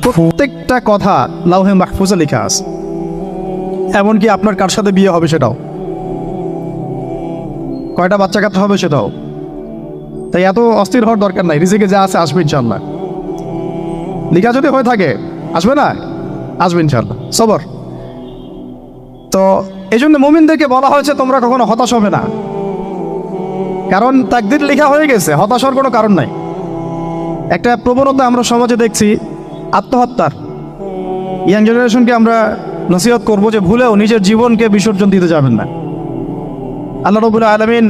প্রত্যেকটা কথা লাউহে মাহফুজে লেখা আছে, এমনকি আপনার কার সাথে বিয়ে হবে সেটাও, কয়টা বাচ্চা কাচ্চা হবে সেটাও। তাই এত অস্থির হওয়ার দরকার নাই, রিজিকে যা আছে আসবে ইনশাল্লাহ। লেখা যদি হয়ে থাকে আসবে না, আসবে ইনশাল্লাহ, সবর। তো এই জন্য মুমিনদেরকে বলা হয়েছে তোমরা কখনো হতাশ হবে না, কারণ তাকদীর লেখা হয়ে গেছে, হতাশ হওয়ার কোনো কারণ নাই। একটা প্রবণতা আমরা সমাজে দেখছি আত্মহত্যার। ইয়াং জেনারেশনকে আমরা নসিহত করবো যে ভুলেও নিজের জীবনকে বিসর্জন দিতে যাবেন না। আল্লাহ রাব্বুল আলামিন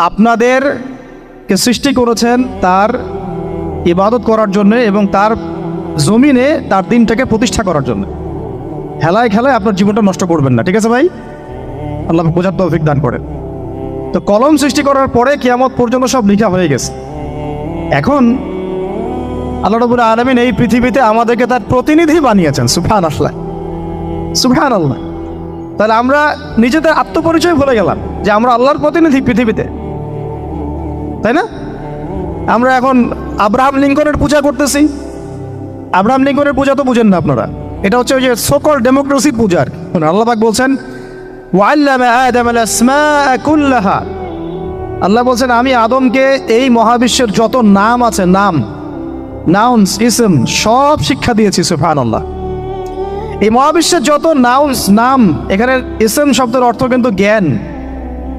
আপনাদেরকে সৃষ্টি করেছেন তার ইবাদত করার জন্য এবং তার জমিনে তার দিনটাকে প্রতিষ্ঠা করার জন্য। হেলায় খেলায় আপনার জীবনটা নষ্ট করবেন না, ঠিক আছে ভাই? আল্লাহ বোঝার তৌফিক দান করেন। তো কলম সৃষ্টি করার পরে কিয়ামত পর্যন্ত সব লেখা হয়ে গেছে। এখন আল্লাহ রাব্বুল আলামিন এই পৃথিবীতে আমাদেরকে তার প্রতিনিধি বানিয়েছেন। সুবহানাল্লাহ, সুবহানাল্লাহ। তাহলে আমরা নিজেদের আত্মপরিচয় ভুলে গেলাম যে আমরা আল্লাহর প্রতিনিধি পৃথিবীতে, তাই না? আমরা এখন আব্রাহাম লিঙ্কনের পূজা করতেছি। আব্রাহাম লিঙ্কনের পূজা তো বুঝেন না আপনারা, এটা হচ্ছে ওই যে সকল ডেমোক্রেসি পূজার। আল্লাহ পাক বলছেন ওয়াল্লামা আদামাল আসমাআ কুল্লাহা, আল্লাহ বলছেন আমি আদমকে এই মহাবিশ্বের যত নাম আছে, নাউন্স ইসম সব শিক্ষা দিয়েছি। সুবহানাল্লাহ। এই মহাবিশ্বের যত নাম, এখানে ইসম শব্দের অর্থ কিন্তু জ্ঞান।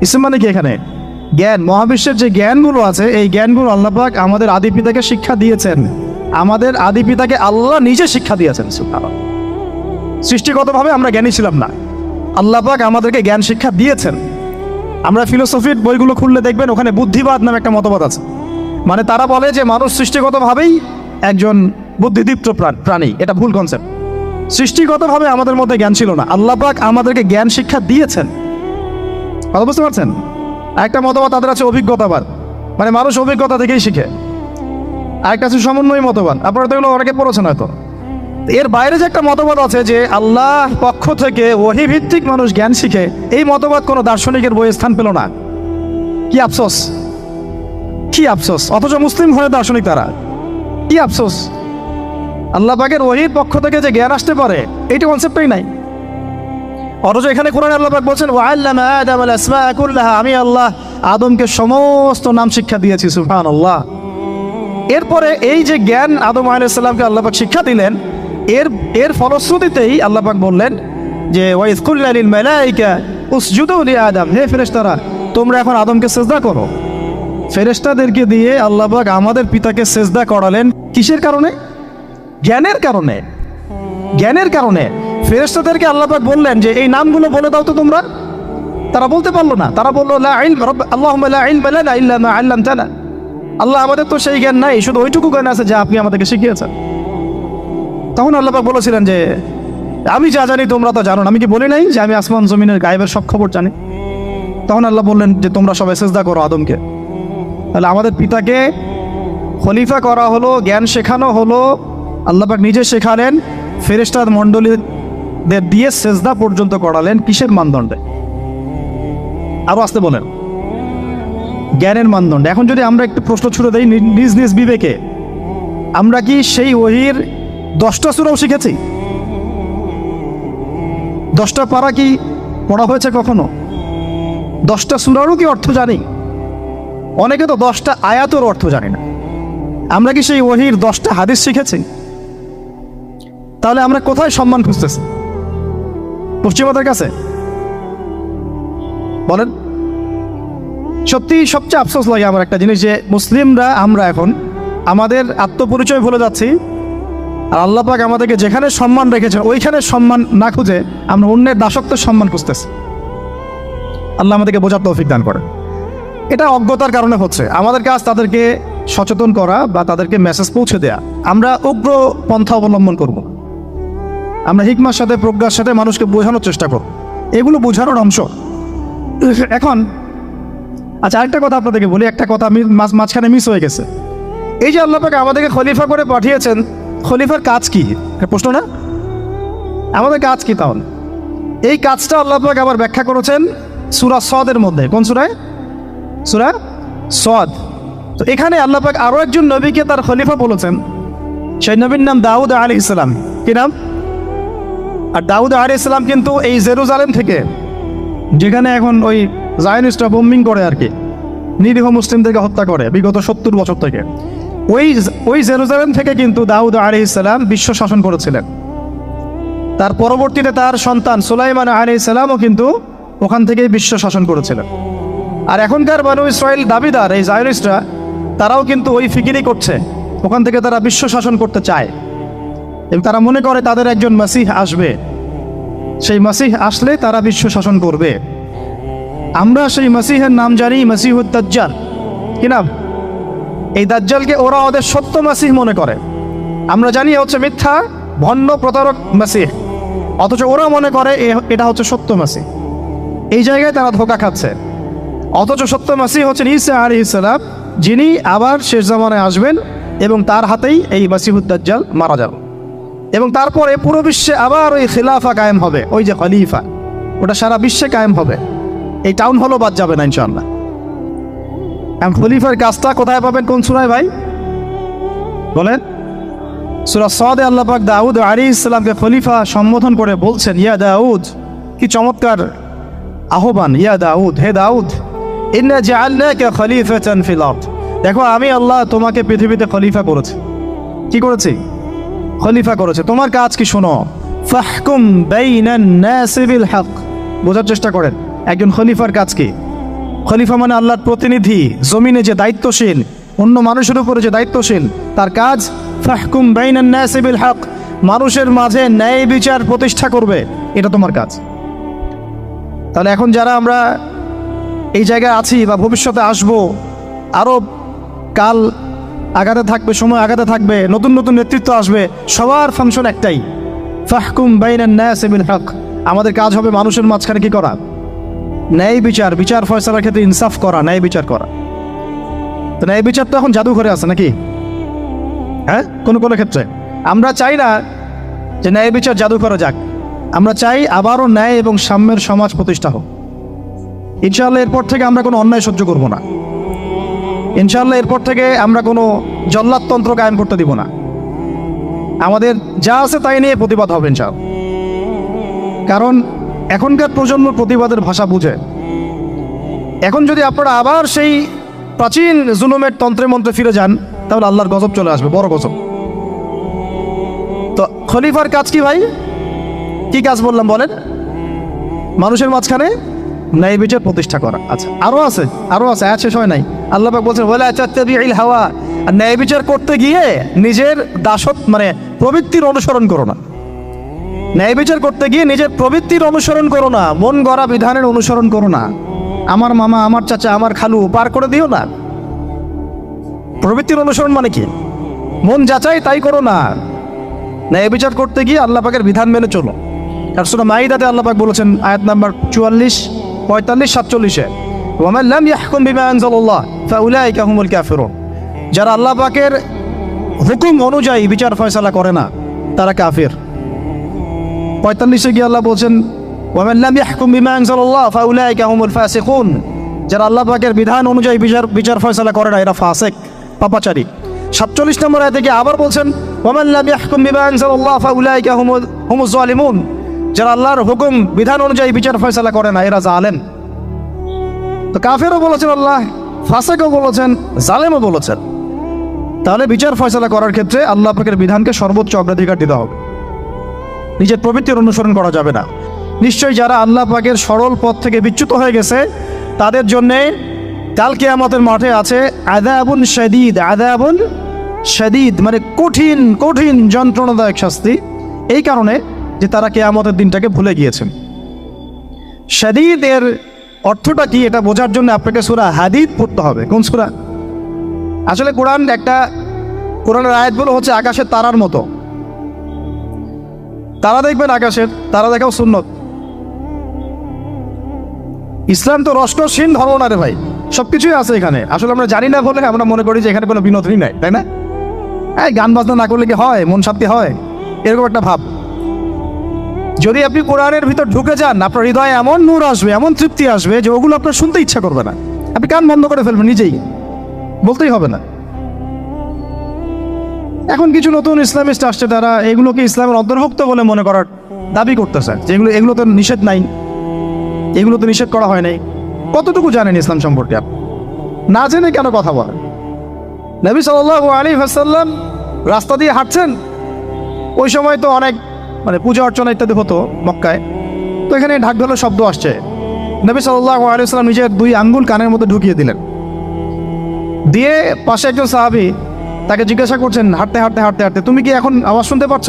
ইসম মানে কি? এখানে জ্ঞান। মহাবিশ্বের যে জ্ঞানগুলো আছে এই জ্ঞানগুলো আল্লাহ পাক আমাদের আদি পিতাকে শিক্ষা দিয়েছেন। আমাদের আদি পিতাকে আল্লাহ নিজে শিক্ষা দিয়েছেন। সুবহানাল্লাহ। সৃষ্টিগতভাবে আমরা জ্ঞানী ছিলাম না, আল্লাহ পাক আমাদেরকে জ্ঞান শিক্ষা দিয়েছেন। আমরা ফিলোসফির বইগুলো খুললে দেখবেন ওখানে বুদ্ধিবাদ নামে একটা মতবাদ আছে। মানে তারা বলে যে মানুষ সৃষ্টিগতভাবেই একজন বুদ্ধিদীপ্ত প্রাণী। এটা ভুল কনসেপ্ট। সৃষ্টিগতভাবে আমাদের মধ্যে জ্ঞান ছিল না, আল্লাহ পাক আমাদেরকে জ্ঞান শিক্ষা দিয়েছেন। কথা বুঝতে পারছেন? একটা মতবাদ তাদের আছে অভিজ্ঞতাবাদ, মানে মানুষ অভিজ্ঞতা থেকেই শিখে। আরেকটা আছে সমন্বয় মতবাদ, আপনারা তো এগুলো অনেকে পড়েছেন হয়তো। এর বাইরে যে একটা মতবাদ আছে যে আল্লাহ পক্ষ থেকে ওহী ভিত্তিক মানুষ জ্ঞান শিখে, এই মতবাদ কোনো দার্শনিকের বইয়ে স্থান পেল না। কি আফসোস, কি আফসোস! অথচ মুসলিম হয়ে দার্শনিক তারা। কি আফসোস! আল্লাহ পাকের ওহীর পক্ষ থেকে যে জ্ঞান আসতে পারে এইটা কনসেপ্টই নাই। অথচ এখানে কোরআনে আল্লাহ পাক বলছেন ওয়াল্লামা আদামাল আসমাআ কুল্লাহা, আমি আল্লাহ আদমকে সমস্ত নাম শিক্ষা দিয়েছি। সুবহানাল্লাহ। এরপরে এই যে জ্ঞান আদম আলাইহিস সালামকে আল্লাহ পাক শিক্ষা দিলেন, এর ফলশ্রুতিতেই আল্লাহ পাক বললেন যে ওয়াইজ কুল্না লিল মালাইকা উসজুদু লি আদম, হে ফেরেশতারা তোমরা এখন আদমকে সিজদা করো। ফেরেশতাদেরকে দিয়ে আল্লাহ পাক আমাদের পিতাকে সিজদা করালেন কিসের কারণে? জ্ঞানের কারণে। জ্ঞানের কারণে ফেরেশতাদেরকে আল্লাহ পাক বললেন যে এই নামগুলো বলে দাও তো তোমরা। তারা বলতে পারলো না, তারা বললো লা ইলম আল্লাহুম্মা লা ইলমা লানা ইল্লা মা আল্লামতানা, আল্লাহ আমাদের তো সেই জ্ঞান নাই, শুধু ওইটুকু জ্ঞান আছে যা আপনি আমাদেরকে শিখিয়েছেন। তখন আল্লাহ পাক বলেছিলেন যে আমি যা জানি তোমরা তো জানো না, আমি কি বলি নাই যে আমি আসমান জমিনের গায়েবের সব খবর জানি? তখন আল্লাহ বললেন যে তোমরা সবাই সিজদা করো আদমকে। তাহলে আমাদের পিতাকে খলিফা করা হলো, জ্ঞান শেখানো হলো, আল্লাহ পাক নিজে শেখালেন, ফেরেশতা মণ্ডলীদের দিয়ে সিজদা পর্যন্ত করালেন। কিসের মানদণ্ডে? আরো আসতে বলেন, জ্ঞানের মানদণ্ডে। এখন যদি আমরা একটু প্রশ্ন ছুড়ে দেই নিজ নিজ বিবেকে, আমরা কি সেই ওহীর 10টা সূরাও শিখেছি? 10টা পারা কি পড়া হয়েছে কখনো? 10টা সূরারও কি অর্থ জানি? অনেকে তো 10টা আয়াতের অর্থ জানি না। আমরা কি সেই ওহীর 10টা হাদিস শিখেছি? তাহলে আমরা কোথায় সম্মান খুঁজতেছি? পশ্চিমাদের কাছে? বলেন। সত্যি সবচেয়ে আফসোস লাগে আমার একটা জিনিস, যে মুসলিমরা আমরা এখন আমাদের আত্মপরিচয় ভুলে যাচ্ছি, আর আল্লাহ পাক আমাদেরকে যেখানে সম্মান রেখেছেন ওইখানে সম্মান না খুঁজে আমরা অন্যের দাসত্বের সম্মান খুঁজতেছি। আল্লাহ আমাদেরকে বোঝার তৌফিক দান করে। এটা অজ্ঞতার কারণে হচ্ছে। আমাদের কাজ তাদেরকে সচেতন করা বা তাদেরকে মেসেজ পৌঁছে দেয়া। আমরা উগ্র পন্থা অবলম্বন করব, আমরা হিকমার সাথে প্রজ্ঞার সাথে মানুষকে বোঝানোর চেষ্টা করব, এগুলো বোঝানোর অংশ। এখন আচ্ছা, আরেকটা কথা আপনাদেরকে বলি, একটা কথা আমি মাঝখানে মিস হয়ে গেছে। এই যে আল্লাহ পাক আমাদেরকে খলিফা করে পাঠিয়েছেন, খলিফার কাজ কি? প্রশ্ন না? আমাদের কাজ কি তাহলে? এই কাজটা আল্লাহ পাক আবার ব্যাখ্যা করেছেন সূরা সদের মধ্যে। কোন সূরায়? সূরা সদ। তো এখানে আল্লাহ পাক আরো একজন নবীকে তার খলিফা বলেছেন, সেই নবীর নাম দাউদ আলাইহিস সালাম। কি নাম? আর দাউদ আলাইহিস সালাম কিন্তু এই জেরুজালেম থেকে, যেখানে এখন ওই জায়নিস্টরা বোম্বিং করে আর কি, নিরীহ মুসলিমদেরকে হত্যা করে বিগত 70 বছর থেকে, ওই জেরুজালেম থেকে কিন্তু দাউদ আলাইহিস সালাম বিশ্ব শাসন করেছিলেন। তার পরবর্তীতে তার সন্তান সুলাইমান আলাইহিস সালামও কিন্তু ওখান থেকেই বিশ্ব শাসন করেছিলেন। আর এখনকার বনু ইসরাইল দাবিদার এই জায়নিস্টরা, তারাও কিন্তু ওই ফিকিরই করছে, ওখান থেকে তারা বিশ্ব শাসন করতে চায় এবং তারা মনে করে তাদের একজন মাসিহ আসবে, সেই মাসিহ আসলে তারা বিশ্ব শাসন করবে। আমরা সেই মাসিহের নাম জানি মাসিহুদ দাজ্জাল। কি নাম? এই দাজ্জালকে ওরা ওদের সত্য মাসিহ মনে করে, আমরা জানি হচ্ছে মিথ্যা ভণ্ড প্রতারক মাসিহ, অথচ ওরা মনে করে এটা হচ্ছে সত্য মাসিহ। এই জায়গায় তারা ধোঁকা খাচ্ছে। অথচ সত্য মাসিহ হচ্ছেন ঈসা আলাইহিস সালাম, যিনি আবার শেষ জামানায় আসবেন এবং তার হাতেই এই মাসিহুদ দাজ্জাল মারা যাবে এবং তারপরে পুরো বিশ্বে আবার ওই খিলাফা কায়েম হবে, ওই যে খলিফা, ওটা সারা বিশ্বে কায়েম হবে। এই টাউন হলও বাদ যাবে না ইনশাআল্লাহ। এখন খলিফার কাজটা কোথায় পাবেন, কোন সূরায় ভাই বলেন? সূরা সাদে আল্লাহ পাক দাউদ আলাইহিস সালামকে খলিফা সম্বোধন করে বলছেন, ইয়া দাউদ, কি চমৎকার আহ্বান, ইয়া দাউদ, হে দাউদ, ইন্না জাআলনাকা খলিফাতান ফিল আরদ, দেখো আমি আল্লাহ তোমাকে পৃথিবীতে খলিফা করেছি। কি করেছি? খলিফা করেছে। তোমার কাজ কি শোনো, ফাহকুম বাইনান নাসি বিল হক, বোঝার চেষ্টা করেন একজন খলিফার কাজ কি। খলিফা মানে আল্লাহর প্রতিনিধি, জমিনে যে দায়িত্বশীল, অন্য মানুষের উপরে যে দায়িত্বশীল, তার কাজ ফাহকুম বাইনান নাসি বিল হক, মানুষের মাঝে ন্যায় বিচার প্রতিষ্ঠা করবে, এটা তোমার কাজ। তাহলে এখন যারা আমরা এই জায়গায় আছি বা ভবিষ্যতে আসব, আরও কাল আগাতে থাকবে, সময় আগাতে থাকবে, নতুন নতুন নেতৃত্ব আসবে, সবার ফাংশন একটাই, ফাহকুম বাইনান নাসি বিল হক। আমাদের কাজ হবে মানুষের মাঝখানে কি করা, ন্যায় বিচার, বিচার ফয়সালার ক্ষেত্রে ইনসাফ করা, ন্যায় বিচার করা। তো ন্যায় বিচার তো এখন জাদুঘরে আছে নাকি? হ্যাঁ, কোনো কোনো ক্ষেত্রে আমরা চাই না যে ন্যায় বিচার জাদুঘরে যাক, আমরা চাই আবারও ন্যায় এবং সাম্যের সমাজ প্রতিষ্ঠা হোক। ইনশাআল্লাহ এরপর থেকে আমরা কোনো অন্যায় সহ্য করব না। ইনশাআল্লাহ এরপর থেকে আমরা কোনো জল্লাদতন্ত্র কায়েম করতে দিব না। আমাদের যা আছে তাই নিয়ে প্রতিবাদ হবে ইনশাআল্লাহ। কারণ এখনকার প্রজন্ম প্রতিবাদের ভাষা বুঝে। এখন যদি আপনারা আবার সেই প্রাচীন জুলুমের তন্ত্রে মন্ত্রে ফিরে যান, তাহলে আল্লাহর গজব চলে আসবে, বড় গজব। তো খলিফার কাজ কি ভাই? কি কাজ বললাম বলেন? মানুষের মাঝখানে ন্যায় বিচার প্রতিষ্ঠা করা। আচ্ছা, আরও আছে, আয়াত শেষ হয় নাই। আল্লাহ পাক বলছেন, ওয়ালা তাত্তাবিউল হাওয়া, আর ন্যায় বিচার করতে গিয়ে নিজের দাসত্ব মানে প্রবৃত্তির অনুসরণ করো না। ন্যায় বিচার করতে গিয়ে নিজের প্রবৃত্তির অনুসরণ করো না, মন গড়া বিধানের অনুসরণ করো না। আমার মামা, আমার চাচা, আমার খালু পার করে দিও না। প্রবৃত্তির অনুসরণ মানে কি? মন যাচাই তাই করো না। ন্যায় বিচার করতে গিয়ে আল্লাহ পাকের বিধান মেনে চলো। আর সূরা মাইদাতে আল্লাহ পাক বলেছেন আয়াত নাম্বার 44, 45, 47-এ, ওয়ামান লাম ইয়াহকুম বিমা আনজালাল্লাহ ফাউলাইকা হুমুল কাফিরুন, যারা আল্লাহ পাকের হুকুম অনুযায়ী বিচার ফয়সালা করে না তারা কাফির। 45-এ গিয়ে আল্লাহ বলছেন, ওয়ামান লাম ইয়াহকুম বিমা আনজালাল্লাহ ফাউলাইকা হুমুল ফাসিকুন, যারা আল্লাহ পাকের বিধান অনুযায়ী বিচার ফয়সালা করে না এরা ফাসিক, পাপাচারী। 47 নম্বর আয়াতে গিয়ে আবার বলছেন, ওয়ামান লাম ইয়াহকুম বিমা আনজালাল্লাহ ফাউলাইকা হুমুজ জালিমুন, যারা আল্লাহর হুকুম বিধান অনুযায়ী বিচার ফয়সালা করে না এরা জালেম। তো কাফেরও বলেছেন আল্লাহ, ফাসিকও বলেছেন, জালেমও বলেছেন। তাহলে বিচার ফয়সালা করার ক্ষেত্রে আল্লাহ পাকের বিধানকে সর্বোচ্চ অগ্রাধিকার দিতে হবে, নিজের প্রবৃত্তির অনুসরণ করা যাবে না। নিশ্চয়ই যারা আল্লাহ পাকের সরল পথ থেকে বিচ্যুত হয়ে গেছে তাদের জন্যে কাল কিয়ামতের মাঠে আছে আযাবুন শাদীদ। আযাবুন শাদীদ মানে কঠিন কঠিন যন্ত্রণাদায়ক শাস্তি, এই কারণে যে তারা কিয়ামতের দিনটাকে ভুলে গিয়েছেন। শাদীদ এর অর্থটা কি এটা বোঝার জন্য আপনাকে সূরা হাদীদ পড়তে হবে। কোন সূরা? আসলে কোরআনের আয়াতগুলো হচ্ছে আকাশের তারার মতো। তারা দেখবেন আকাশের, তারা দেখাও সুন্নত। ইসলাম তো রসকসহীন ধর্ম না রে ভাই, সব কিছুই আছে এখানে। আসলে আমরা জানি না বলে আমরা মনে করি যে এখানে কোনো বিনোদনই নাই, তাই না? হ্যাঁ, গান বাজনা না করলে কি হয়, মন শান্তি হয়, এরকম একটা ভাব। যদি আপনি কোরআনের ভিতর ঢুকে যান, আপনার হৃদয়ে এমন নূর আসবে, এমন তৃপ্তি আসবে যে ওগুলো আপনার শুনতে ইচ্ছা করবে না, আপনি কান বন্ধ করে ফেলবেন, নিজেই বলতেই হবে না। এখন কিছু নতুন ইসলামিস্ট আসছে, তারা এগুলোকে ইসলামের অন্তর্ভুক্ত বলে মনে করার দাবি করতেছে যে এগুলো তো নিষেধ নাই, এগুলো তো নিষেধ করা হয় নাই। কতটুকু জানেন ইসলাম সম্পর্কে? আপনি না জেনে কেন কথা বলেন? নবী সাল্লাল্লাহু আলাইহি ওয়াসাল্লাম রাস্তা দিয়ে হাঁটছেন, ওই সময় তো অনেক পূজা অর্চনা ইত্যাদি হতো মক্কায়। তো এখানে ঢাক ঢোলের শব্দ আসছে, নবী সাল্লাল্লাহু আলাইহি ওয়াসাল্লাম নিজের 2 আঙ্গুল কানের মধ্যে ঢুকিয়ে দিলেন, দিয়ে পাশে একজন সাহাবী তাকে জিজ্ঞাসা করছেন হাঁটতে হাঁটতে হাঁটতে হাঁটতে, তুমি কি এখন আওয়াজ শুনতে পাচ্ছ?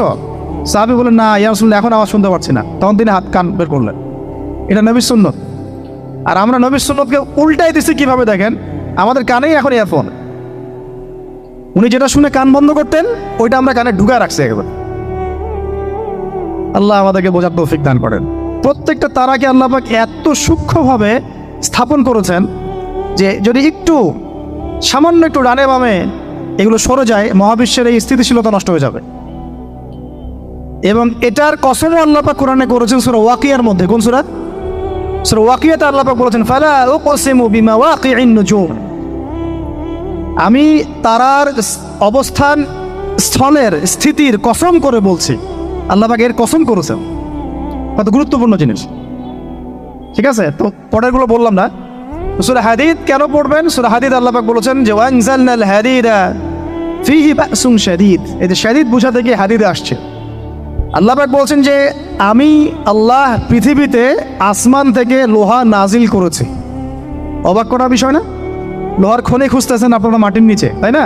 সাহাবী বলেন, না ইয়া রাসূলুল্লাহ, এখন আওয়াজ শুনতে পাচ্ছি না। তখন তিনি হাত কান বের করলেন। এটা নবীর সুন্নত। আর আমরা নবীর সুন্নতকে উল্টাই দিচ্ছি কিভাবে দেখেন, আমাদের কানেই এখন ইয়ারফোন। উনি যেটা শুনে কান বন্ধ করতেন, ওইটা আমরা কানে ঢুকায় রাখছি একেবারে। আল্লাহ আমাদেরকে বোঝার তৌফিক দান করেন। প্রত্যেকটা তারাকে আল্লাহ পাক এত সূক্ষ্মভাবে স্থাপন করেছেন যে যদি একটু সামান্য একটু ডানে বামে এগুলো সরে যায়, মহাবিশ্বের এই স্থিতিশীলতা নষ্ট হয়ে যাবে। এবং এটার কসমও আল্লাহ পাক কোরআনে করেছেন সূরা ওয়াকিয়ার মধ্যে। কোন সূরা? সূরা ওয়াকিয়াতে আল্লাহ পাক বলেছেন, ফালা উকসিমু বিমাওয়াকিইন নুজুম, আমি তারার অবস্থান স্থলের স্থিতির কসম করে বলছি। আল্লাহ পাক এর কসম করেছেন। কত গুরুত্বপূর্ণ জিনিস, ঠিক আছে? তো পরেরগুলো বললাম না। সূরা হাদীদ কেন পড়বেন? সূরা হাদীদ আল্লাহ পাক বলেছেন যে ওয়ানজালনাল হাদীদা ফীহি বাসুন শাদীদ, এই যে শাদীদ বোঝা থেকে হাদীদে আসছে। আল্লাহ পাক বলছেন যে আমি আল্লাহ পৃথিবীতে আসমান থেকে লোহা নাজিল করেছি। অবাক করার বিষয় না? লোহার খনি খুঁজতেছেন আপনারা মাটির নিচে, তাই না?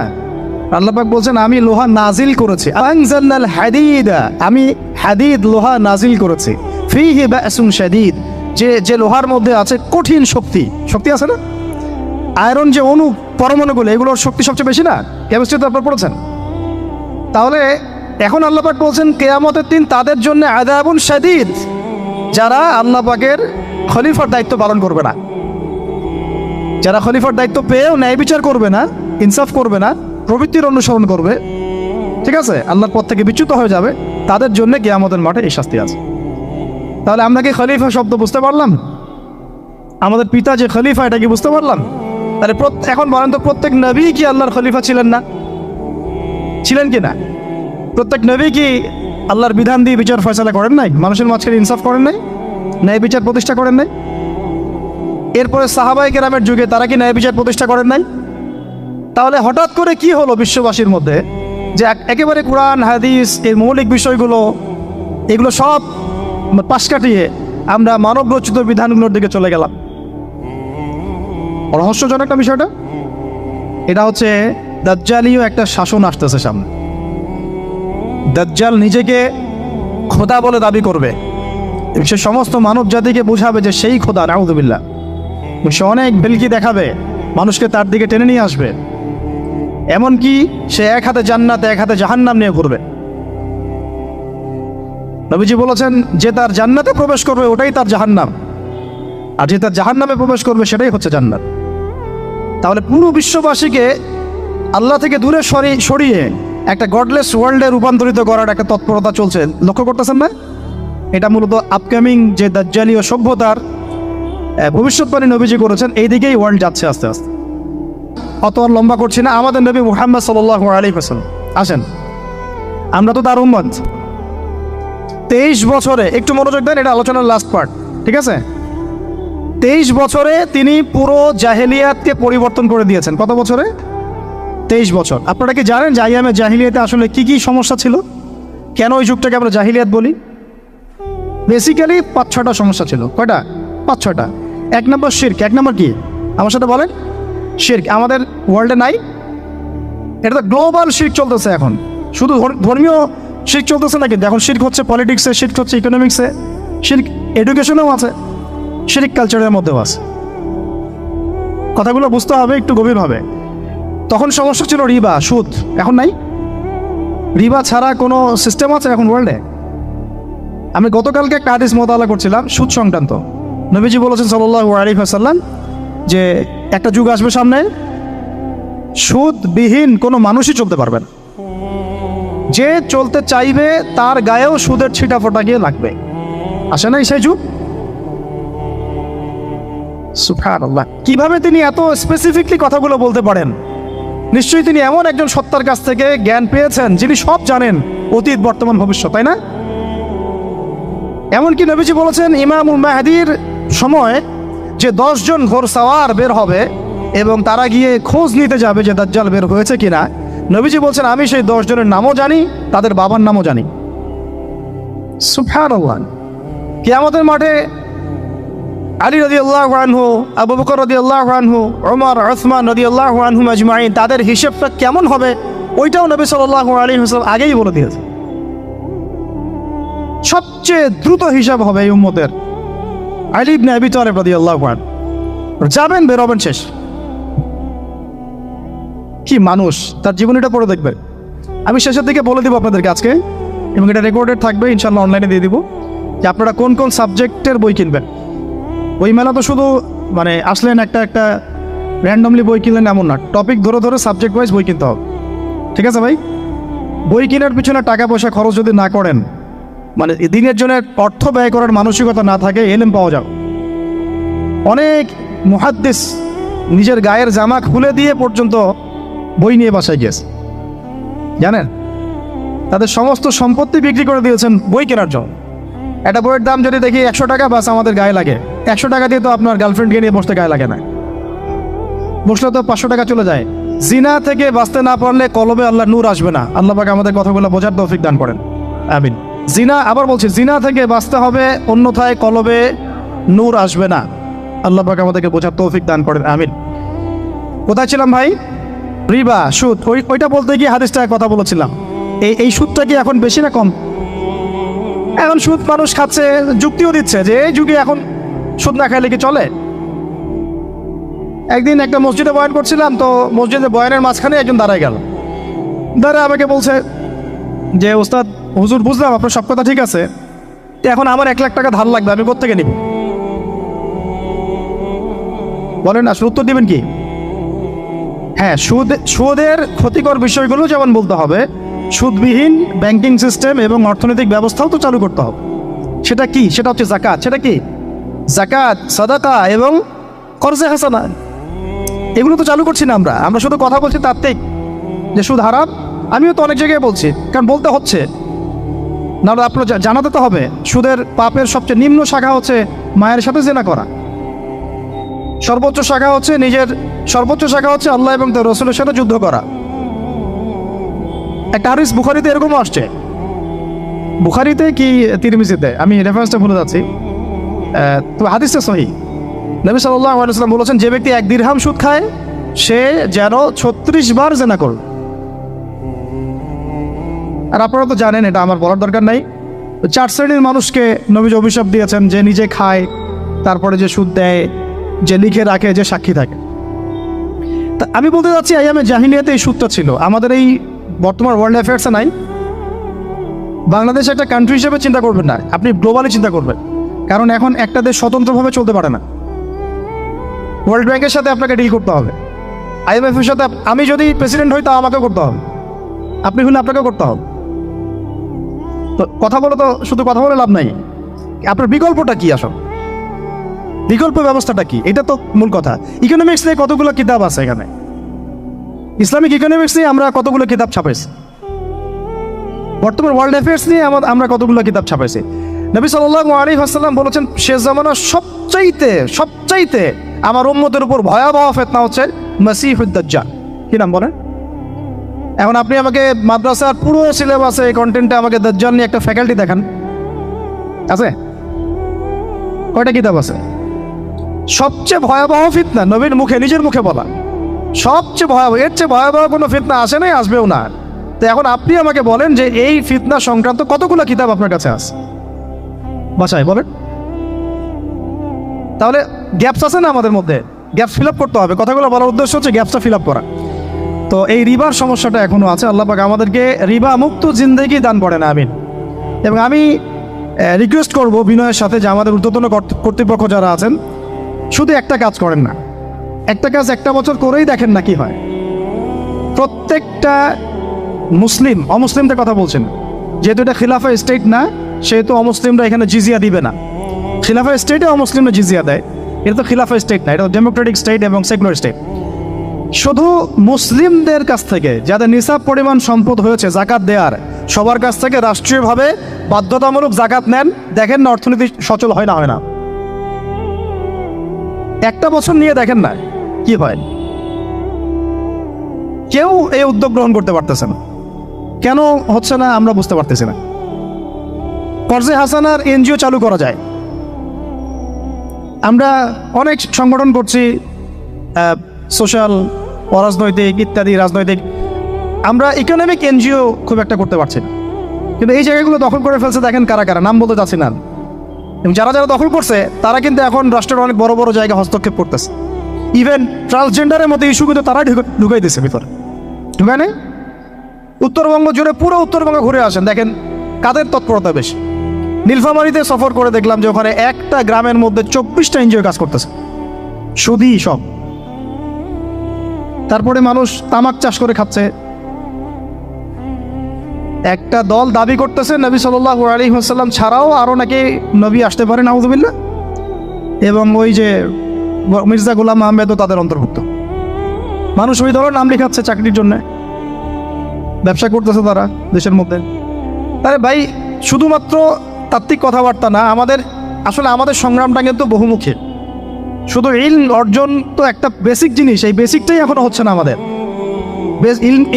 আল্লাহ পাক বলছেন আমি লোহা নাজিল করেছি। আনজালনাল হাদীদা, আমি হাদীদ লোহা নাজিল করেছি। ফীহি বাসুন শাদীদ, যে লোহার মধ্যে আছে কঠিন শক্তি আছে না? আয়রন যে অণু পরমাণুগুলো, এগুলোর শক্তি সবচেয়ে বেশি না? কেমিস্ট্রিতে আপনারা পড়েছেন। তাহলে এখন আল্লাহ পাক বলছেন কিয়ামতের দিন তাদের জন্য আযাবুন শাদীদ, যারা আল্লাহ পাকের খলিফার দায়িত্ব পালন করবে না, যারা খলিফার দায়িত্ব পেয়েও ন্যায় বিচার করবে না, ইনসাফ করবে না, প্রবৃত্তির অনুসরণ করবে, ঠিক আছে, আল্লাহর পথ থেকে বিচ্যুত হয়ে যাবে, তাদের জন্য কিয়ামতের মাঠে এই শাস্তি আছে। তাহলে আমরা কি খলিফা শব্দ বুঝতে পারলাম? আমাদের পিতা যে খলিফা, এটা কি বুঝতে পারলাম? তাহলে এখন বলেন তো, প্রত্যেক নবী কি আল্লাহর খলিফা ছিলেন না? ছিলেন কি না? প্রত্যেক নবী কি আল্লাহর বিধান দিয়ে বিচার ফয়সালা করেন নাই? মানুষের মাঝখানে ইনসাফ করেন নাই? ন্যায় বিচার প্রতিষ্ঠা করেন নাই? এরপরে সাহাবায়ে কেরামের যুগে তারা কি ন্যায় বিচার প্রতিষ্ঠা করেন নাই? তাহলে হঠাৎ করে কি হলো বিশ্ববাসীর মধ্যে যে একেবারে কোরআন হাদিস এর মৌলিক বিষয়গুলো এগুলো সব পাশ কাটিয়ে আমরা মানব রচিত বিধানগুলোর দিকে চলে গেলাম? রহস্যজনক একটা বিষয়টা। এটা হচ্ছে দাজ্জালীয় একটা শাসন আসতেছে সামনে। দাজ্জাল নিজেকে খোদা বলে দাবি করবে, সে সমস্ত মানব জাতিকে বোঝাবে যে সেই খোদা, নাউযুবিল্লাহ। সে অনেক ভেলকি দেখাবে, মানুষকে তার দিকে টেনে নিয়ে আসবে। এমনকি সে এক হাতে জান্নাত এক হাতে জাহান্নাম নিয়ে ঘুরবে। নবীজি বলেছেন যে তার জান্নাতে প্রবেশ করবে ওটাই তার জাহান্নাম, আর যে তার জাহান্নামে প্রবেশ করবে সেটাই হচ্ছে জান্নাত। তাহলে পুরো বিশ্ববাসীকে আল্লাহ থেকে দূরে সরিয়ে একটা গডলেস ওয়ার্ল্ডে রূপান্তরিত করার একটা তৎপরতা চলছে, লক্ষ্য করতেছেন না? এটা মূলত আপকামিং যে দাজ্জালীয় সভ্যতার ভবিষ্যৎবাণী নবীজি করেছেন, এই দিকেই ওয়ার্ল্ড যাচ্ছে আস্তে আস্তে। অত আর লম্বা করছি না। আমাদের নবী মুহাম্মদ সাল্লাল্লাহু আলাইহি ওয়াসাল্লাম আসেন, আমরা তো তার উম্মত। 23 বছরে, একটু মনোযোগ দেন, এটা আলোচনার লাস্ট পার্ট, ঠিক আছে? 23 বছরে তিনি পুরো জাহেলিয়াতকে পরিবর্তন করে দিয়েছেন। কত বছরে? 23 বছর। আপনারা কি জানেন যে আইয়ামে জাহিলিয়াতে আসলে কি কি সমস্যা ছিল? কেন ওই যুগটাকে আমরা জাহিলিয়াত বলি? বেসিক্যালি 5-6টা সমস্যা ছিল। কয়টা? 5-6টা। 1 নম্বর শিরক। 1 নম্বর কি? আমার সাথে বলেন। শিরক আমাদের ওয়ার্ল্ডে নাই? এটা তো গ্লোবাল শিরক চলতেছে এখন। শুধু ধর্মীয় শিরক চলতেছে না, কিন্তু এখন শিরক হচ্ছে পলিটিক্সে, শিরক হচ্ছে ইকোনমিক্সে, শিরক এডুকেশনেও আছে, শিরক কালচারের মধ্যেও আছে। কথাগুলো বুঝতে হবে একটু গভীরভাবে। তখন সমস্যা ছিল রিবা, সুদ। এখন নাই? রিবা ছাড়া কোনো সিস্টেম আছে এখন ওয়ার্ল্ডে? আমি গতকালকে একটা হাদিস মোতালা করছিলাম সুদ সংক্রান্ত। নবীজি বলেছেন সাল্লাল্লাহু আলাইহি ওয়াসাল্লাম যে একটা যুগ আসবে সামনে, সুদবিহীন কোনো মানুষই চলতে পারবে না। যে চলতে চাইবে তার গায়েও সুদের ছিটা ফোটা গিয়ে লাগবে। আসে নাই সেই যুগ? সুবহানাল্লাহ। কিভাবে তিনি এত স্পেসিফিকলি কথাগুলো বলতে পারেন? নিশ্চয়ই তিনি এমন একজন সত্তার কাছ থেকে জ্ঞান পেয়েছেন যিনি সব জানেন, অতীত বর্তমান ভবিষ্যৎ, তাই না? এমনকি নবীজি বলেছেন ইমামুল মাহদির সময় যে 10 জন ঘোড়সাওয়ার বের হবে এবং তারা গিয়ে খোঁজ নিতে যাবে যে দাজ্জাল বের হয়েছে কিনা, নবীজি বলছেন আমি সেই 10 জনের নামও জানি, তাদের বাবার নামও জানি। সুবহানাল্লাহ। কিয়ামতের মাঠে আলী রাদিয়াল্লাহু আনহু, আবু বকর রাদিয়াল্লাহু আনহু, ওমর, উসমান রাদিয়াল্লাহু আনহুম আজমাইন, তাদের হিসাবটা কেমন হবে ওইটাও নবী সাল্লাল্লাহু আলাইহি ওয়াসাল্লাম আগেই বলে দিয়েছে। সবচেয়ে দ্রুত হিসাব হবে এই উম্মতের আলী ইবনে আবি তালিব রাদিয়াল্লাহু আনহু। যাবেন, বেরোবেন, শেষ। কি মানুষ, তার জীবনীটা পড়ে দেখবে। আমি শেষের দিকে বলে দিব আপনাদেরকে আজকে, এবং এটা রেকর্ডেড থাকবে, ইনশাল্লাহ অনলাইনে দিয়ে দিব, যে আপনারা কোন কোন সাবজেক্টের বই কিনবেন। বই মেলা তো শুধু মানে আসলেন একটা র্যান্ডমলি বই কিনলেন এমন না, টপিক ধরে ধরে সাবজেক্ট ওয়াইজ বই কিনতে হবে। ঠিক আছে ভাই? বই কেনার পিছনে টাকা পয়সা খরচ যদি না করেন, মানে দিনের জন্য অর্থ ব্যয় করার মানসিকতা না থাকে, এলেম পাওয়া যাবে। অনেক মুহাদ্দিস নিজের গায়ের জামা খুলে দিয়ে পর্যন্ত বই নিয়ে বাসায় গিয়েছে, জানেন? তাদের সমস্ত সম্পত্তি বিক্রি করে দিয়েছেন বই কেনার জন্য। একটা বইয়ের দাম যদি দেখি 100 টাকা, বাস আমাদের গায়ে লাগে। 100 টাকা দিয়ে তো আপনার গার্লফ্রেন্ডকে নিয়ে বসতে গায়ে লাগে না, বসলে তো 500 টাকা চলে যায়। জিনা থেকে বাঁচতে না পারলে কলবে আল্লাহ নূর আসবে না। আল্লাহ পাক আমাদের কথাগুলো বোঝার তৌফিক দান করেন, আমিন। জিনা, আবার বলছি, জিনা থেকে বাঁচতে হবে, অন্যথায় কলবে নূর আসবে না। আল্লাহ পাক আমাদেরকে বোঝার তৌফিক দান করেন, আমিন। কোথায় ছিলাম ভাই? রিবা, সুদ। ওইটা বলতে গিয়ে হাদিসটা কথা বলেছিলাম। এই সুদটা কি এখন বেশি না কম? এখন সুদ মানুষ খাচ্ছে, যুক্তিও দিচ্ছে যে এই যুগে এখন সুদ না খাইলে কি চলে। একদিন একটা মসজিদে বয়ান করছিলাম, তো মসজিদে বয়ানের মাঝখানে একজন দাঁড়ায় গেল, দাঁড়ায় আমাকে বলছে যে ওস্তাদ, হুজুর বুঝলাম আপনার সব কথা ঠিক আছে, এখন আমার 1 লাখ টাকা ধার লাগবে, আমি কোত্থেকে নিব? বলেন আসলে উত্তর দিবেন কি? হ্যাঁ, সুদের ক্ষতিকর বিষয়গুলো যেমন বলতে হবে, সুদবিহীন ব্যাংকিং সিস্টেম এবং অর্থনৈতিক ব্যবস্থাও তো চালু করতে হবে। সেটা কি? সেটা হচ্ছে যাকাত। সেটা কি? যাকাত, সাদাকা এবং কর্জে হাসানা। এগুলো তো চালু করছি না আমরা শুধু কথা বলছি তাত্ত্বিক যে সুদ হারাম। আমিও তো অনেক জায়গায় বলছি, কারণ বলতে হচ্ছে, না আপনার জানাতে তো হবে। সুদের পাপের সবচেয়ে নিম্ন শাখা হচ্ছে মায়ের সাথে জেনা করা, সর্বোচ্চ শাখা হচ্ছে আল্লাহ এবং তার রাসূলের সাথে যুদ্ধ করা। একটা হাদিস বুখারীতে এরকমও আসছে, বুখারীতে কি তিরমিজিতে, আমি রেফারেন্সটা ভুলে যাচ্ছি, তো হাদিসটা সহিহ। নবী সাল্লাল্লাহু আলাইহি ওয়াসাল্লাম বলেছেন, যে ব্যক্তি 1 দিরহাম সুদ খায় সে যেন 36 বার জেনা করবে। আর আপনারা তো জানেন, এটা আমার বলার দরকার নাই, 4 শ্রেণীর মানুষকে নবীজি অভিশাপ দিয়েছেন, যে নিজে খায়, তারপরে যে সুদ দেয়, যে লিখে রাখে, যে সাক্ষী থাকে। তা আমি বলতে চাচ্ছি, আইয়ামে জাহিলিয়াতে এই সুদটা ছিল, আমাদের এই বর্তমান ওয়ার্ল্ড অ্যাফেয়ার্সে নাই। বাংলাদেশ একটা কান্ট্রি হিসেবে চিন্তা করবেন না, আপনি গ্লোবালি চিন্তা করবেন, কারণ এখন একটা দেশ স্বতন্ত্রভাবে চলতে পারে না। ওয়ার্ল্ড ব্যাংকের সাথে আপনাকে ডিল করতে হবে, IMF এর সাথে। আমি যদি প্রেসিডেন্ট হই, তা আমাকেও করতে হবে, আপনি হলে আপনাকেও করতে হবে। তো কথা বলে তো শুধু কথা বলে লাভ নাই, আপনার বিকল্পটা কি? আসল বিকল্প ব্যবস্থাটা কি? এটা তো মূল কথা। ইকোনমিক্স নিয়ে কতগুলো কিতাব আছে এখানে, ইসলামিক ইকোনমিক্স নিয়ে আমরা কতগুলো কিতাব ছাপাইছি, বর্তমান ওয়ার্ল্ড অ্যাফেয়ার্স নিয়ে আমরা কতগুলো কিতাব ছাপাইছি। নবী সাল্লাল্লাহু আলাইহি ওয়াসাল্লাম বলেছেন, শেষ জামানার সবচাইতে আমার উম্মতের উপর ভয়াবহ ফিতনা হচ্ছে মাসিহুদ দাজ্জাল। কি নাম বলেন? এখন আপনি আমাকে মাদ্রাসার পুরো সিলেবাসে এই কন্টেন্টে আমাকে দাজ্জাল নিয়ে একটা ফ্যাকাল্টি দেখান, আছে? কয়টা কিতাব আছে? সবচেয়ে ভয়াবহ ফিতনা নবীর মুখে, নিজের মুখে বলা, সবচেয়ে ভয়াবহ। এর চেয়ে ভয়াবহ কোনো ফিতনা আসে নাই, আসবেও না। তো এখন আপনি আমাকে বলেন যে এই ফিতনা সংক্রান্ত কতগুলো কিতাব আপনার কাছে আছে বাসায়, বলেন। তাহলে গ্যাপস আছে না আমাদের মধ্যে? গ্যাপস ফিল আপ করতে হবে। কথাগুলো বলার উদ্দেশ্য হচ্ছে গ্যাপসটা ফিল আপ করা। তো এই রিবার সমস্যাটা এখনও আছে। আল্লাহ পাক আমাদেরকে রিবা মুক্ত জিন্দেগি দান করেন, আমিন। এবং আমি রিকোয়েস্ট করব বিনয়ের সাথে, যে আমাদের ঊর্ধ্বতন কর্তৃপক্ষ যারা আছেন, শুধু একটা কাজ করেন না, একটা কাজ 1 বছর করেই দেখেন না কি হয়। প্রত্যেকটা মুসলিম, অমুসলিমদের কথা বলছেন, যেহেতু এটা খিলাফা স্টেট না, সেহেতু অমুসলিমরা এখানে জিজিয়া দিবে না। খিলাফা স্টেটে অমুসলিমরা জিজিয়া দেয়, এটা তো খিলাফা স্টেট না, এটা তো ডেমোক্রেটিক স্টেট এবং সেকুলার স্টেট। শুধু মুসলিমদের কাছ থেকে যাদের নিসাব পরিমাণ সম্পদ হয়েছে জাকাত দেওয়ার, সবার কাছ থেকে রাষ্ট্রীয়ভাবে বাধ্যতামূলক জাকাত নেন, দেখেন না অর্থনীতি সচল হয় না হয় না। একটা বছর নিয়ে দেখেন না কি হয়। কেউ এই উদ্যোগ গ্রহণ করতে পারতেছে না। কেন হচ্ছে না আমরা বুঝতে পারতেছি না। কর্জে হাসানার এনজিও চালু করা যায়। আমরা অনেক সংগঠন করছি, সোশ্যাল, অরাজনৈতিক ইত্যাদি রাজনৈতিক। আমরা ইকোনমিক এনজিও খুব একটা করতে পারছি না। কিন্তু এই জায়গাগুলো দখল করে ফেলছে, দেখেন কারা কারা, নাম বলতে চাচ্ছি না। এবং যারা যারা দখল করছে তারা কিন্তু এখন রাষ্ট্রের অনেক বড় বড় জায়গা হস্তক্ষেপ করতেছে। ইভেন ট্রান্সজেন্ডারের মতো ইস্যু কিন্তু তারাই ঢুকাই দিচ্ছে ভিতরে, ঢুকায় নেই? উত্তরবঙ্গ জুড়ে পুরো উত্তরবঙ্গ ঘুরে আসেন, দেখেন কাদের তৎপরতা বেশি। নীলফামারীতে সফর করে দেখলাম যে ওখানে একটা গ্রামের মধ্যে 24টা এনজিও কাজ করতেছে, সুদী সব। তারপরে মানুষ তামাক চাষ করে খাচ্ছে। একটা দল দাবি করতেছে নবী সাল্লাল্লাহু আলাইহি ওয়াসাল্লাম ছাড়াও আরও নাকি নবী আসতে পারে, নাউযুবিল্লাহ। এবং ওই যে মির্জা গোলাম আহমেদও তাদের অন্তর্ভুক্ত। মানুষ ওই দলের নাম লেখাচ্ছে চাকরির জন্য, ব্যবসা করতেছে তারা দেশের মধ্যে। আরে ভাই, শুধুমাত্র তাত্ত্বিক কথাবার্তা না, আমাদের সংগ্রামটা কিন্তু বহুমুখী। শুধু ইলম অর্জন তো একটা বেসিক জিনিস, এই বেসিকটাই এখনো হচ্ছে না আমাদের।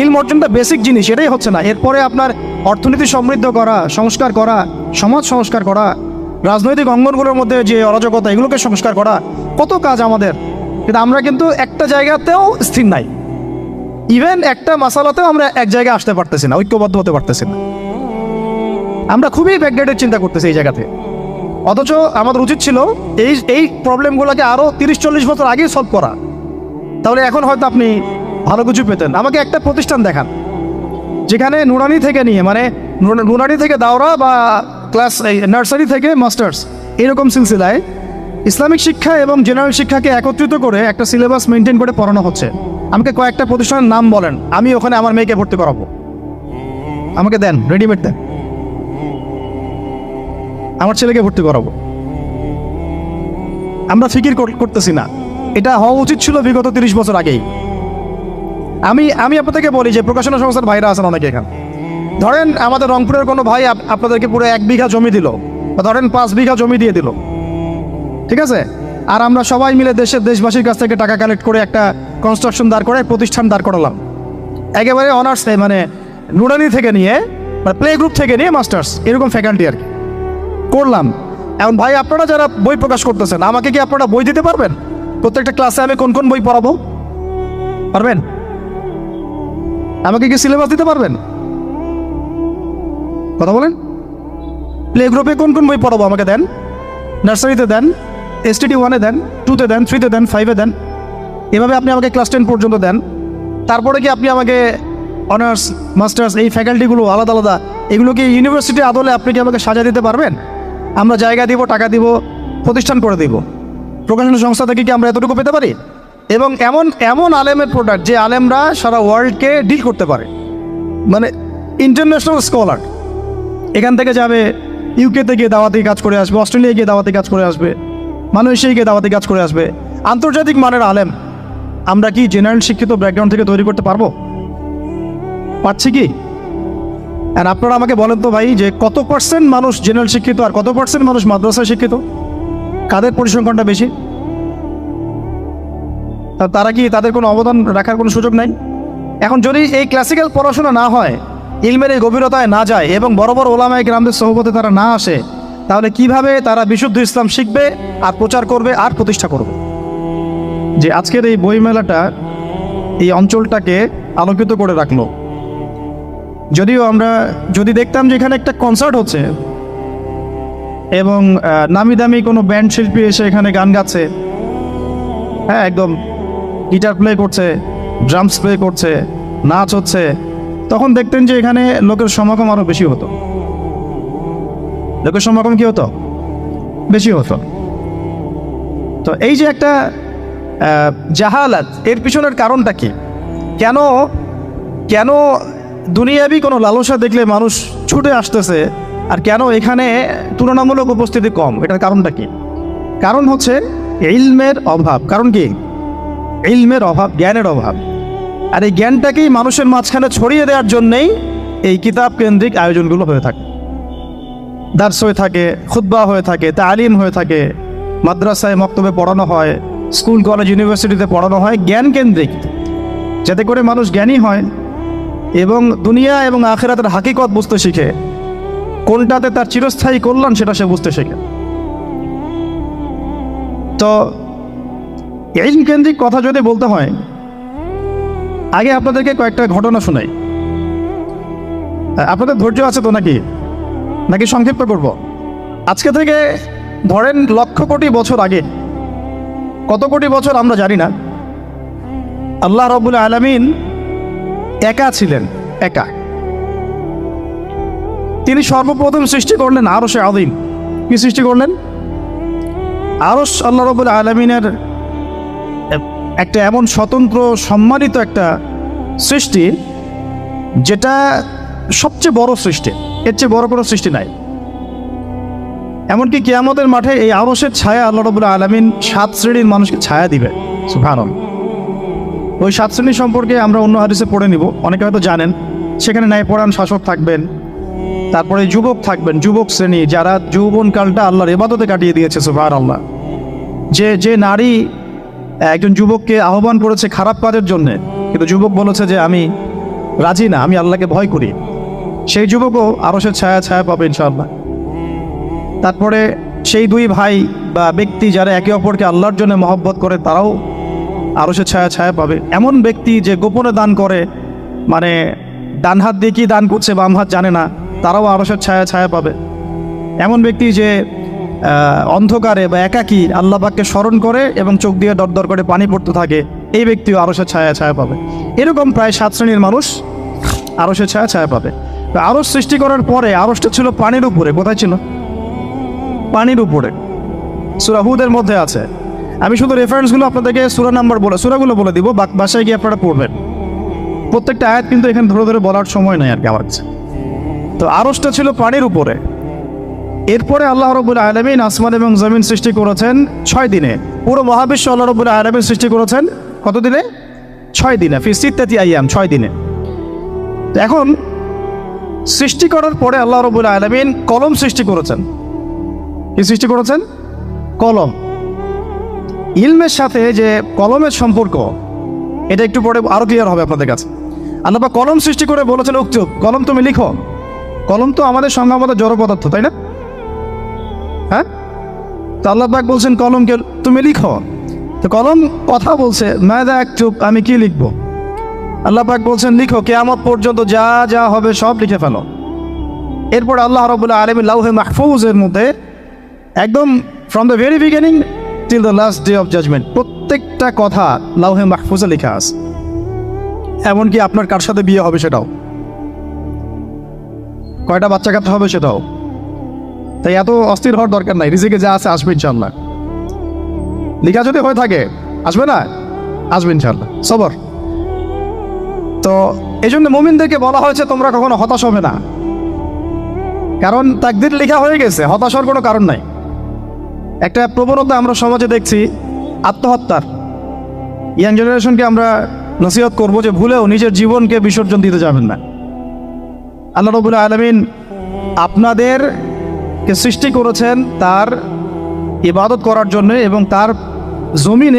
ইলম অর্জনটা বেসিক জিনিস, এটাই হচ্ছে না। এরপরে আপনার অর্থনীতি সমৃদ্ধ করা, সংস্কার করা, সমাজ সংস্কার করা, রাজনৈতিক অঙ্গনগুলোর মধ্যে যে অরাজকতা এগুলোকে সংস্কার করা, কত কাজ আমাদের। কিন্তু আমরা কিন্তু একটা জায়গাতেও স্থির নাই। ইভেন একটা মাসালাতেও আমরা এক জায়গায় আসতে পারতেছি না, ঐক্যবদ্ধ হতে পারতেছি না। আমরা খুবই ব্যাকডেটেড চিন্তা করতেছি এই জায়গাতে। অথচ আমাদের উচিত ছিল এই প্রবলেমগুলোকে আরও 30-40 বছর আগেই সলভ করা। তাহলে এখন হয়তো আপনি ভালো কিছু পেতেন। আমাকে একটা প্রতিষ্ঠান দেখান যেখানে নুরানি থেকে নিয়ে, মানে নুরানি থেকে দাওরা বা ক্লাস নার্সারি থেকে মাস্টার্স, এরকম সিলসিলায় ইসলামিক শিক্ষা এবং জেনারেল শিক্ষাকে একত্রিত করে একটা সিলেবাস মেনটেন করে পড়ানো হচ্ছে। আমাকে কয়েকটা প্রতিষ্ঠানের নাম বলেন, আমি ওখানে আমার মেয়েকে ভর্তি করাবো। আমাকে দেন, রেডিমেড দেন, আমার ছেলেকে ভর্তি করাবো। আমরা ফিকির করতেছি না। এটা হওয়া উচিত ছিল বিগত 30 বছর আগেই। আমি আপনাদেরকে বলি যে প্রকাশনা সংস্থার ভাইরা আছেন অনেকে এখানে। ধরেন আমাদের রংপুরের কোনো ভাই আপনাদেরকে পুরো 1 বিঘা জমি দিল, বা ধরেন 5 বিঘা জমি দিয়ে দিল, ঠিক আছে? আর আমরা সবাই মিলে দেশবাসীর কাছ থেকে টাকা কালেক্ট করে একটা কনস্ট্রাকশন দাঁড় করে প্রতিষ্ঠান দাঁড় করালাম, একেবারে অনার্স, মানে নুরানি থেকে নিয়ে, মানে প্লে গ্রুপ থেকে নিয়ে মাস্টার্স, এরকম ফ্যাকাল্টি আর কি করলাম। এখন ভাই, আপনারা যারা বই প্রকাশ করতেছেন, আমাকে কি আপনারা বই দিতে পারবেন? প্রত্যেকটা ক্লাসে আমি কোন কোন বই পড়াবো পারবেন? আমাকে কি সিলেবাস দিতে পারবেন? কথা বলেন। প্লে গ্রুপে কোন কোন বই পড়াবো আমাকে দেন, নার্সারিতে দেন, STD 1-এ দেন, 2-তে দেন, 3-তে দেন, 5-এ দেন, এভাবে আপনি আমাকে ক্লাস 10 পর্যন্ত দেন। তারপরে কি আপনি আমাকে অনার্স, মাস্টার্স, এই ফ্যাকাল্টিগুলো আলাদা আলাদা, এগুলোকে ইউনিভার্সিটি আদলে আপনি কি আমাকে সাজা দিতে পারবেন? আমরা জায়গা দিব, টাকা দিব, প্রতিষ্ঠান করে দিব। প্রকাশনা সংস্থা থেকে কি আমরা এতটুকু পেতে পারি? এবং এমন আলেমের প্রোডাক্ট যে আলেমরা সারা ওয়ার্ল্ডকে ডিল করতে পারে, মানে ইন্টারন্যাশনাল স্কলার। এখান থেকে যাবে ইউকেতে গিয়ে দাওয়াতি কাজ করে আসবে, অস্ট্রেলিয়ায় গিয়ে দাওয়াতি কাজ করে আসবে, মালয়েশিয়ায় গিয়ে দাওয়াতি কাজ করে আসবে, আন্তর্জাতিক মানের আলেম। আমরা কি জেনারেল শিক্ষিত ব্যাকগ্রাউন্ড থেকে তৈরি করতে পারবো? পারছি কি? আর আপনারা আমাকে বলেন তো ভাই, যে কত % মানুষ জেনারেল শিক্ষিত আর কত % মানুষ মাদ্রাসায় শিক্ষিত? কাদের পরিসংখ্যানটা বেশি? তারা কি, তাদের কোনো অবদান রাখার কোনো সুযোগ নাই? এখন যদি এই ক্লাসিক্যাল পড়াশোনা না হয়, ইলমের এই গভীরতায় না যায় এবং বড় বড় ওলামায়ে কেরামদের সোহবতে তারা না আসে, তাহলে কিভাবে তারা বিশুদ্ধ ইসলাম শিখবে আর প্রচার করবে আর প্রতিষ্ঠা করবে? যে আজকের এই বইমেলাটা এই অঞ্চলটাকে আলোকিত করে রাখলো। যদিও আমরা যদি দেখতাম যে এখানে একটা কনসার্ট হচ্ছে এবং নামি দামি কোনো ব্যান্ড শিল্পী এসে এখানে গান গাচ্ছে, হ্যাঁ, একদম গিটার প্লে করছে, ড্রামস প্লে করছে, নাচ হচ্ছে, তখন দেখতেন যে এখানে লোকের সমাগম আরও বেশি হতো। লোকের সমাগম কি হতো? বেশি হতো। তো এই যে একটা জাহালাত, এর পিছনের কারণটা কি? কেন দুনিয়াবি কোনো লালসা দেখলে মানুষ ছুটে আসতেছে, আর কেন এখানে তুলনামূলক উপস্থিতি কম? এটার কারণটা কি? কারণ হচ্ছে ইলমের অভাব। কারণ কি? ইলমের অভাব, জ্ঞানের অভাব। আর এই জ্ঞানটাকেই মানুষের মাঝখানে ছড়িয়ে দেওয়ার জন্যেই এই কিতাব কেন্দ্রিক আয়োজনগুলো হয়ে থাকে। দার্স হয়ে থাকে, খুতবা হয়ে থাকে, তালিম হয়ে থাকে, মাদ্রাসায় মক্তবে পড়ানো হয়, স্কুল কলেজ ইউনিভার্সিটিতে পড়ানো হয় জ্ঞান কেন্দ্রিক, যাতে করে মানুষ জ্ঞানী হয় এবং দুনিয়া এবং আখিরাতের হাকিকত বুঝতে শিখে, কোনটাতে তার চিরস্থায়ী কল্যাণ সেটা সে বুঝতে শেখে। তো ইলম কেন্দ্রিক কথা যদি বলতে হয়, আগে আপনাদেরকে কয়েকটা ঘটনা শোনাই। আপনাদের ধৈর্য আছে তো নাকি সংক্ষিপ্ত করব? আজকে থেকে ধরেন লক্ষ কোটি বছর আগে, কত কোটি বছর আমরা জানি না, আল্লাহ রাব্বুল আলামিন একা ছিলেন, একা। তিনি সর্বপ্রথম সৃষ্টি করলেন আরশে আযীম। কি সৃষ্টি করলেন? আরশ আল্লাহ রাব্বুল আলামিনের একটা এমন স্বতন্ত্র সম্মানিত একটা সৃষ্টি, যেটা সবচেয়ে বড় সৃষ্টি, এর চেয়ে বড় কোনো সৃষ্টি নাই। এমনকি কিয়ামতের মাঠে এই আরশের ছায়া আল্লাহ রাব্বুল আলামিন 7 শ্রেণীর মানুষকে ছায়া দিবে। সুবহানাল্লাহ। ওই 7 শ্রেণী সম্পর্কে আমরা অন্য হাদিসে পড়ে নিব, অনেকে হয়তো জানেন। সেখানে ন্যায়পরায়ণ শাসক থাকবেন, তারপরে যুবক থাকবেন, যুবক শ্রেণী যারা যৌবনকালটা আল্লাহর ইবাদতে কাটিয়ে দিয়েছে। সুবহানাল্লাহ। যে নারী একজন যুবককে আহ্বান করেছে খারাপ কাজের জন্যে, কিন্তু যুবক বলেছে যে আমি রাজি না, আমি আল্লাহকে ভয় করি, সেই যুবকও আরশের ছায়া পাবে ইনশাআল্লাহ। তারপরে সেই দুই ভাই বা ব্যক্তি যারা একে অপরকে আল্লাহর জন্য মহব্বত করে, তারাও আরশের ছায়া পাবে। এমন ব্যক্তি যে গোপনে দান করে, মানে ডান হাত দিয়ে কি দান করছে বাম হাত জানে না, তারাও আরশের ছায়া পাবে। এমন ব্যক্তি যে অন্ধকারে বা একাকী আল্লাহ পাককে স্মরণ করে এবং চোখ দিয়ে দরদর করে পানি পড়তে থাকে, এই ব্যক্তিও আরশের ছায়া পাবে। এরকম প্রায় 7 শ্রেণীর মানুষ আরশের ছায়া পাবে। তো আরশ সৃষ্টি করার পরে আরশটা ছিল পানির উপরে। কোথায় ছিল? পানির উপরে। সূরা হুদের মধ্যে আছে। আমি শুধু রেফারেন্সগুলো আপনাদেরকে সূরাগুলো বলে দিব, বাসায় গিয়ে আপনারা পড়বেন। প্রত্যেকটা আয়াত কিন্তু এখানে ধরে ধরে বলার সময় নাই আর কি আমার কাছে। তো আরশটা ছিল পানির উপরে। এরপরে আল্লাহ রাব্বুল আলামিন আসমান এবং জমিন সৃষ্টি করেছেন 6 দিনে। পুরো মহাবিশ্ব আল্লাহ রাব্বুল আলামিন সৃষ্টি করেছেন কত দিনে? 6 দিনে। ফি সিত্তাতি আইয়াম, 6 দিনে। তো এখন সৃষ্টি করার পরে আল্লাহ রাব্বুল আলামিন কলম সৃষ্টি করেছেন। কি সৃষ্টি করেছেন? কলম। ইলমের সাথে যে কলমের সম্পর্ক, এটা একটু পরে আরো ক্লিয়ার হবে আপনাদের কাছে। আল্লাহ পাক কলম সৃষ্টি করে বলেছেন উকতুব, কলম তুমি লিখো। কলম তো আমাদের সংজ্ঞা মতো জড় পদার্থ, তাই না? হ্যাঁ। তো আল্লাহ পাক বলছেন কলমকে তুমি লিখো। তো কলম কথা বলছে, মাযা আকতুব, আমি কি লিখবো? আল্লাহ পাক বলছেন লিখো, কিয়ামত পর্যন্ত যা যা হবে সব লিখে ফেলো। এরপর আল্লাহ রাব্বুল আলামিন লাউহে মাহফুজের মধ্যে একদম from the very beginning till the last day of judgement প্রত্যেকটা কথা লাউহে মাহফুজে লেখা আছে। এমনকি আপনার কার সাথে বিয়ে হবে সেটাও, কয়টা বাচ্চা কাচ্চা হবে সেটাও। তাই এত অস্থির হওয়ার দরকার নাই, রিজিকে যা আছে আসবে ইনশাআল্লাহ। লেখা যদি হয়ে থাকে আসবে না? আসবে ইনশাআল্লাহ। সবর। তো এই জন্য মুমিনদেরকে বলা হয়েছে তোমরা কখনো হতাশ হবে না, কারণ তাকদীর লেখা হয়ে গেছে, হতাশ হওয়ার কোনো কারণ নাই। একটা প্রবণতা আমরা সমাজে দেখছি আত্মহত্যার। ইয়াং জেনারেশনকে আমরা নসিহত করবো যে ভুলেও নিজের জীবনকে বিসর্জন দিতে যাবেন না। আল্লাহ রাব্বুল আলামিন আপনাদেরকে সৃষ্টি করেছেন তার ইবাদত করার জন্য এবং তার জমিনে